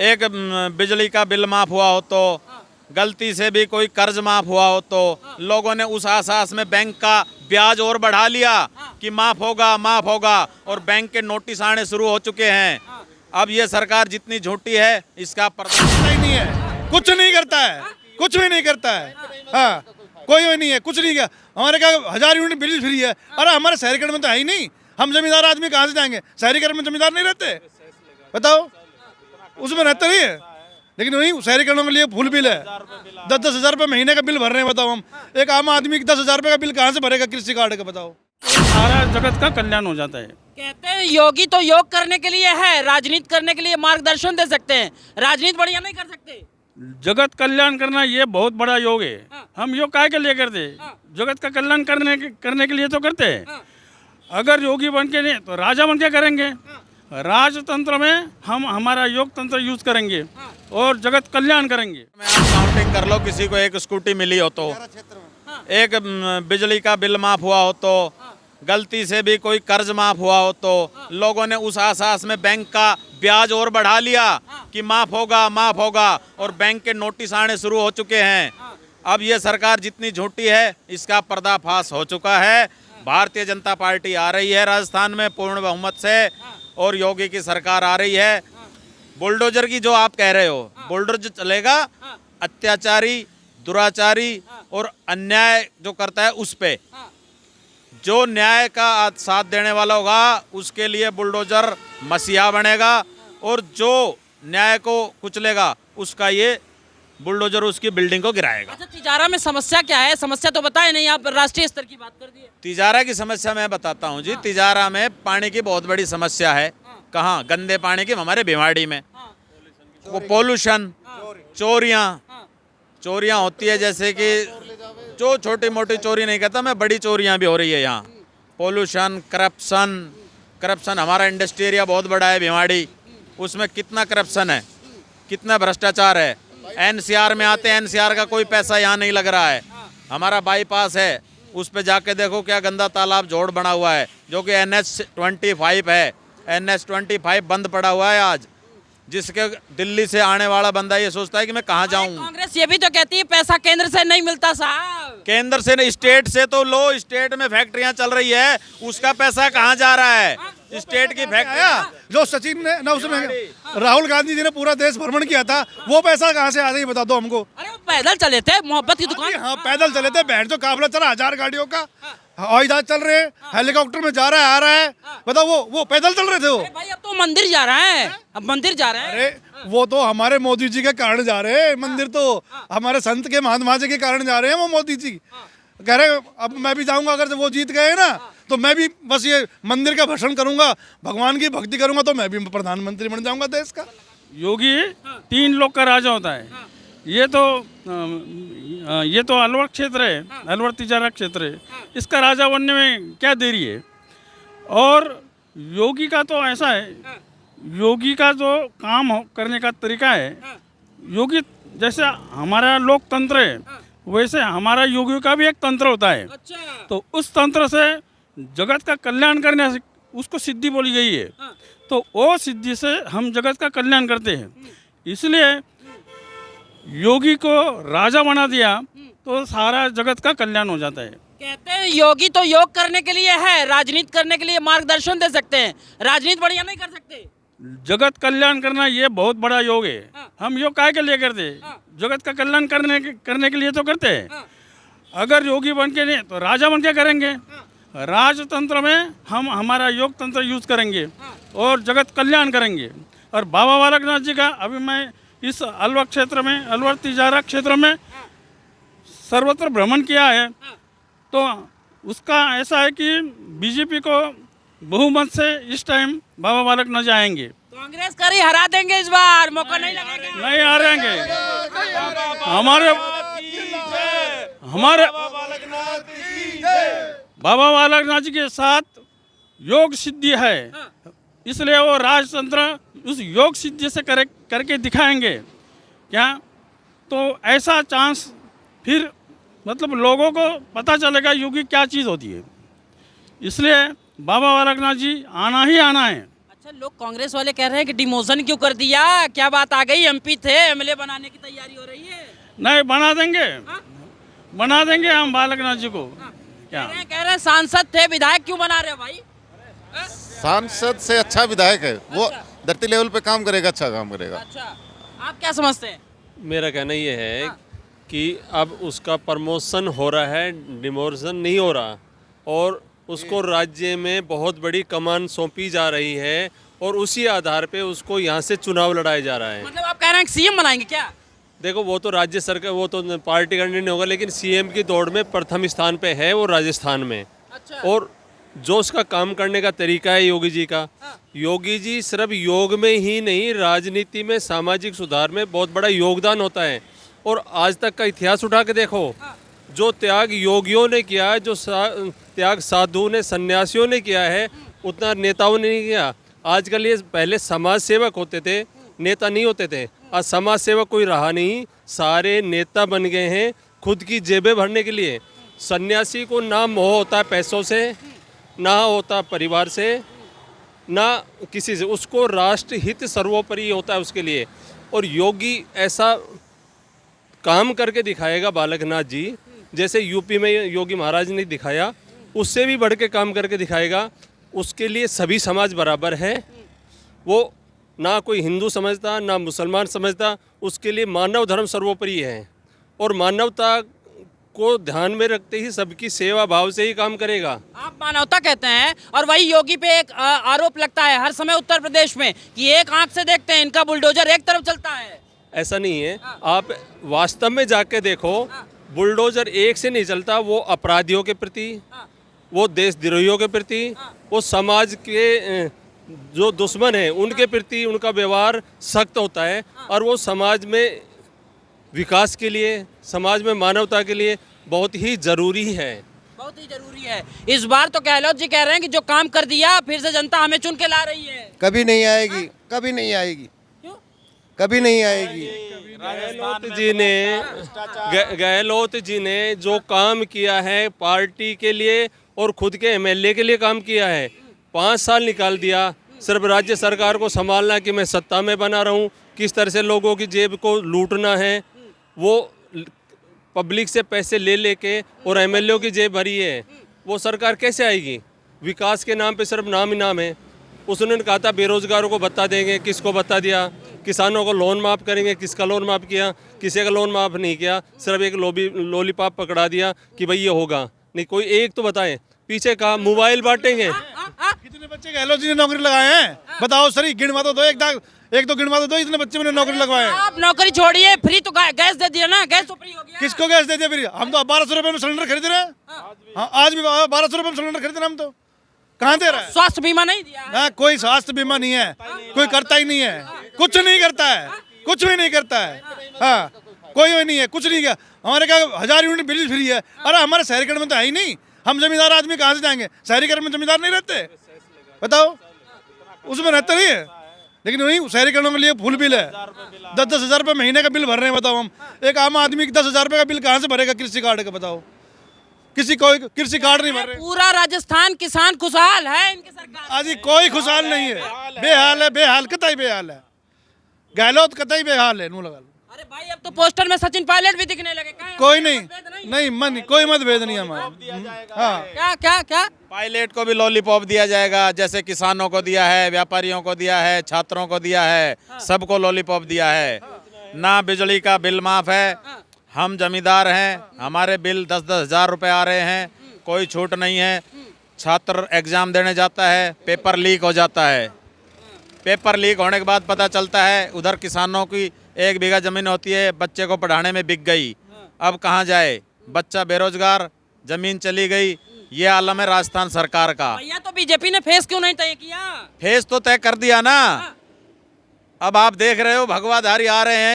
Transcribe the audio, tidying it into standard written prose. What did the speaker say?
एक बिजली का बिल माफ हुआ हो तो, गलती से भी कोई कर्ज माफ हुआ हो तो लोगों ने उस आसास में बैंक का ब्याज और बढ़ा लिया कि माफ होगा और बैंक के नोटिस आने शुरू हो चुके हैं। अब ये सरकार जितनी झूठी है इसका पर्दा ही नहीं है, कुछ नहीं करता है, कुछ भी नहीं करता है। हाँ, कोई भी नहीं है, कुछ नहीं किया। हमारे का 1000 यूनिट बिजली फ्री है। अरे हमारे शहरीकरण में तो है ही नहीं, हम जमींदार आदमी कहाँ से जाएंगे? शहरीकरण में जमींदार नहीं रहते, बताओ, उसमें रहते नहीं है। लेकिन वही शहरीकरणों के लिए फुल बिल है, 10-10 हज़ार रुपये महीने का बिल भर रहे हैं। बताओ, हम एक आम आदमी 10 हज़ार रुपये का बिल कहाँ से भरेगा कृषि कार्ड का? बताओ। सारा जगत का कल्याण हो जाता है। कहते हैं योगी तो योग करने के लिए है, राजनीति करने के लिए मार्गदर्शन दे सकते हैं, राजनीति बढ़िया नहीं कर सकते। जगत कल्याण करना ये बहुत बड़ा योग है। हाँ। हम योग काहे के लिए करते? जगत का कल्याण करने के लिए तो करते हैं। अगर योगी बन के नहीं तो राजा बन के करेंगे। राजतंत्र में हम हमारा योग तंत्र यूज करेंगे और जगत कल्याण करेंगे। काउंटिंग कर लो, किसी को एक स्कूटी मिली हो तो, एक बिजली का बिल माफ हुआ हो तो, गलती से भी कोई कर्ज माफ हुआ हो तो लोगों ने उस आसास में बैंक का ब्याज और बढ़ा लिया कि माफ होगा और बैंक के नोटिस आने शुरू हो चुके हैं। अब ये सरकार जितनी झूठी है इसका पर्दाफाश हो चुका है। भारतीय जनता पार्टी आ रही है राजस्थान में पूर्ण बहुमत से और योगी की सरकार आ रही है। बुलडोजर की जो आप कह रहे हो, बुलडोजर चलेगा अत्याचारी, दुराचारी और अन्याय जो करता है उस पे। जो न्याय का साथ देने वाला होगा उसके लिए बुलडोजर मसीहा बनेगा और जो न्याय को कुचलेगा उसका ये बुलडोजर उसकी बिल्डिंग को गिराएगा। अच्छा, तिजारा में समस्या क्या है? समस्या तो बताए नहीं, आप राष्ट्रीय स्तर की बात कर दिए। तिजारा की समस्या मैं बताता हूँ जी। तिजारा में पानी की बहुत बड़ी समस्या है। कहाँ? गंदे पानी की, हमारे भिवाड़ी में। वो पोल्यूशन, चोरियाँ होती है, जैसे कि जो छोटी मोटी चोरी नहीं कहता मैं, बड़ी चोरियाँ भी हो रही है यहाँ। Pollution, corruption. हमारा इंडस्ट्री एरिया बहुत बड़ा है भिवाड़ी, उसमें कितना करप्शन है, कितना भ्रष्टाचार है। एनसीआर में आते हैं, एनसीआर का कोई पैसा यहाँ नहीं लग रहा है। हमारा बाईपास है, उस पे जाके देखो क्या गंदा तालाब जोड़ बना हुआ है, जो कि NH-25 है। NH-25 बंद पड़ा हुआ है आज। जिसके दिल्ली से आने वाला बंदा ये सोचता है कि मैं कहाँ जाऊं। कांग्रेस ये भी तो कहती है पैसा केंद्र से नहीं मिलता साहब। केंद्र से नहीं, स्टेट से तो लो। स्टेट में फैक्ट्रियां चल रही है, उसका पैसा कहाँ जा रहा है? स्टेट की फैक्ट्रियां। जो सचिन ने ना उसमें राहुल गांधी जी ने पूरा देश भ्रमण किया था, वो पैसा कहाँ से आ गई बता दो हमको। अरे वो पैदल चले थे, मोहब्बत की दुकान। हाँ, पैदल चले थे, बैठ जो काफिला चला 1000 गाड़ियों का, हवाई जहाज चल रहे हैं, हेलीकॉप्टर में जा रहा है, आ रहा है। बताओ, वो पैदल चल रहे थे वो। भाई अब तो मंदिर जा रहा है, अब मंदिर जा रहा है। अरे वो तो हमारे मोदी जी के कारण जा रहे हैं मंदिर, तो हमारे संत के महात्मा जी के कारण जा रहे हैं वो मोदी जी। कह रहे अब मैं भी जाऊंगा, अगर वो जीत गए ना तो मैं भी बस ये मंदिर का भ्रमण करूंगा, भगवान की भक्ति करूंगा, तो मैं भी प्रधानमंत्री बन जाऊंगा देश का। योगी 3 लोग का राजा होता है। ये तो अलवर क्षेत्र है, अलवर तिजारा क्षेत्र है। इसका राजा बनने में क्या देरी है? और योगी का तो ऐसा है, योगी का जो करने का तरीका है, योगी जैसे हमारा लोकतंत्र है वैसे हमारा योगी का भी एक तंत्र होता है। अच्छा। तो उस तंत्र से जगत का कल्याण करने से उसको सिद्धि बोली गई है। तो वो सिद्धि से हम जगत का कल्याण करते हैं। इसलिए योगी को राजा बना दिया तो सारा जगत का कल्याण हो जाता है। कहते हैं योगी तो योग करने के लिए है, राजनीति करने के लिए मार्गदर्शन दे सकते हैं, राजनीति बढ़िया नहीं कर सकते। जगत कल्याण करना ये बहुत बड़ा योग है। हम योग काहे के लिए करते? जगत का कल्याण करने के लिए तो करते हैं। अगर योगी बन के नहीं तो राजा बन के करेंगे। राजतंत्र में हम हमारा योग तंत्र यूज करेंगे और जगत कल्याण करेंगे। और बाबा बालकनाथ जी का अभी मैं इस अलवर क्षेत्र में, अलवर तिजारा क्षेत्र में सर्वत्र भ्रमण किया है, तो उसका ऐसा है कि बीजेपी को बहुमत से इस टाइम बाबा बालकनाथ जी आएंगे। कांग्रेस करी हरा देंगे इस बार, मौका नहीं लगेगा। नहीं हारेंगे। हमारे बाबा बालकनाथ जी के साथ योग सिद्धि है, इसलिए वो राजतंत्र उस योग सिद्धि से करके दिखाएंगे। क्या तो ऐसा चांस फिर मतलब लोगों को पता चलेगा योगी क्या चीज़ होती है। इसलिए बाबा बालकनाथ जी आना ही आना है। अच्छा, लोग कांग्रेस वाले कह रहे हैं कि डिमोशन क्यों कर दिया, क्या बात आ गई, एमपी थे, एमएलए बनाने की तैयारी हो रही है। नहीं बना देंगे हम बालक नाथ जी को। क्या कह रहे हैं सांसद थे, विधायक क्यों बना रहे हो भाई? सांसद से अच्छा विधायक है वो, धरती लेवल पे काम करेगा, अच्छा काम करेगा। अच्छा, आप क्या समझते हैं? मेरा कहना ये है कि अब उसका प्रमोशन हो रहा है, डिमोशन नहीं हो रहा, और उसको राज्य में बहुत बड़ी कमान सौंपी जा रही है और उसी आधार पे उसको यहाँ से चुनाव लड़ाया जा रहा है। मतलब आप कह रहे हैं सीएम बनाएंगे क्या? देखो वो तो राज्य सरकार, वो तो पार्टी का निर्णय होगा, लेकिन सीएम की दौड़ में प्रथम स्थान पे है वो राजस्थान में। अच्छा। और जो उसका काम करने का तरीका है योगी जी का, योगी जी सिर्फ योग में ही नहीं, राजनीति में, सामाजिक सुधार में बहुत बड़ा योगदान होता है। और आज तक का इतिहास उठा के देखो, जो त्याग योगियों ने किया है, जो त्याग साधु ने, सन्यासियों ने किया है, उतना नेताओं ने नहीं किया। आजकल ये पहले समाज सेवक होते थे, नेता नहीं होते थे। आज समाज सेवक कोई रहा नहीं, सारे नेता बन गए हैं खुद की जेबें भरने के लिए। सन्यासी को ना मोह होता है पैसों से, ना होता परिवार से, ना किसी से, उसको राष्ट्र हित सर्वोपरि होता है उसके लिए। और योगी ऐसा काम करके दिखाएगा बालकनाथ जी, जैसे यूपी में योगी महाराज ने दिखाया, उससे भी बढ़ के काम करके दिखाएगा। उसके लिए सभी समाज बराबर है, वो ना कोई हिंदू समझता ना मुसलमान समझता, उसके लिए मानव धर्म सर्वोपरि है और मानवता को ध्यान में रखते ही सबकी सेवा भाव से ही काम करेगा। आप मानवता कहते हैं, और वही योगी पे एक आरोप लगता है हर समय उत्तर प्रदेश में कि एक आंख से देखते हैं, इनका बुलडोजर एक तरफ चलता है। ऐसा नहीं है, आप वास्तव में जाके देखो, बुलडोजर एक से नहीं चलता। वो अपराधियों के प्रति, वो देशद्रोहियों के प्रति, वो समाज के जो दुश्मन हैं उनके प्रति उनका व्यवहार सख्त होता है। और वो समाज में विकास के लिए, समाज में मानवता के लिए बहुत ही ज़रूरी है। बहुत ही जरूरी है। इस बार तो गहलोत जी कह रहे हैं कि जो काम कर दिया फिर से जनता हमें चुन के ला रही है। कभी नहीं आएगी, कभी नहीं आएगी, क्यों? कभी नहीं आएगी। गहलोत जी ने जो काम किया है पार्टी के लिए और खुद के एमएलए के लिए काम किया है, 5 साल निकाल दिया सिर्फ राज्य सरकार को संभालना कि मैं सत्ता में बना रहूं, किस तरह से लोगों की जेब को लूटना है। वो पब्लिक से पैसे ले लेके और एमएलए की जेब भरी है, वो सरकार कैसे आएगी? विकास के नाम पे सिर्फ नाम ही नाम है। उसने कहा था बेरोजगारों को भत्ता देंगे, किसको भत्ता दिया? किसानों को लोन माफ़ करेंगे, किसका लोन माफ़ किया? किसी का लोन माफ़ नहीं किया, सिर्फ एक लॉलीपॉप पकड़ा दिया कि भाई ये होगा नहीं। कोई एक तो बताएं, पीछे कहा मोबाइल बांटेंगे। कितने बच्चे गहलोत जी ने नौकरी लगाए हैं बताओ सर, गिनवा तो दो, एक तो गिनवा तो दो, इतने बच्चे मैंने नौकरी लगवाए हैं। आप नौकरी छोड़िए, फ्री तो गैस दे दिया ना, गैस तो फ्री हो गया। किसको गैस दे दिया फिर? हम तो 1200 रुपये में सिलेंडर खरीद रहे हैं। हाँ, आज भी 1200 रुपये में सिलेंडर खरीद रहे हैं हम तो। कहाँ दे रहा है? स्वास्थ्य बीमा नहीं दिया है। ना, कोई स्वास्थ्य बीमा नहीं है, कोई करता ही नहीं है, कुछ नहीं करता है, कुछ भी नहीं करता है। हाँ, कोई भी नहीं है, कुछ नहीं किया। हमारे क्या 1000 यूनिट बिजली फ्री है? अरे हमारे शहरीकरण में तो है ही नहीं, हम जमींदार आदमी कहाँ से जाएंगे? शहरीकरण में जमींदार नहीं रहते, बताओ, उसमें रहते नहीं है। लेकिन वही शहरीकरणों के लिए फुल बिल है, 10-10 हज़ार रुपये महीने का बिल भर रहे हैं। बताओ, हम एक आम आदमी 10,000 रुपये का बिल कहाँ से भरेगा कृषि कार्ड का? बताओ, किसी कोई कृषि कार्ड नहीं भर रहे। पूरा राजस्थान किसान खुशहाल है इनकी सरकार। आज कोई खुशहाल नहीं है, बेहाल है, बेहाल, कतई बेहाल है। गहलोत कतई बेहाल है, नू लगा लो। अरे भाई, अब तो पोस्टर में सचिन पायलट भी दिखने लगे। कोई नहीं, नहीं मन, कोई मतभेद नहीं हमारा। हाँ, क्या क्या क्या? पायलट को भी लॉलीपॉप दिया जाएगा, जैसे किसानों को दिया है, व्यापारियों को दिया है, छात्रों को दिया है, सबको लॉलीपॉप दिया है। ना बिजली का बिल माफ है, हम जमींदार हैं, हमारे बिल 10-10 हज़ार रुपये आ रहे हैं, कोई छूट नहीं है। छात्र एग्जाम देने जाता है, पेपर लीक हो जाता है, पेपर लीक होने के बाद पता चलता है उधर किसानों की 1 बीघा जमीन होती है, बच्चे को पढ़ाने में बिक गई, अब कहाँ जाए? बच्चा बेरोजगार, जमीन चली गई। ये आलम है राजस्थान सरकार का। भैया, तो बीजेपी ने फेस क्यों नहीं तय किया? फेस तो तय कर दिया ना, अब आप देख रहे हो भगवाधारी आ रहे हैं।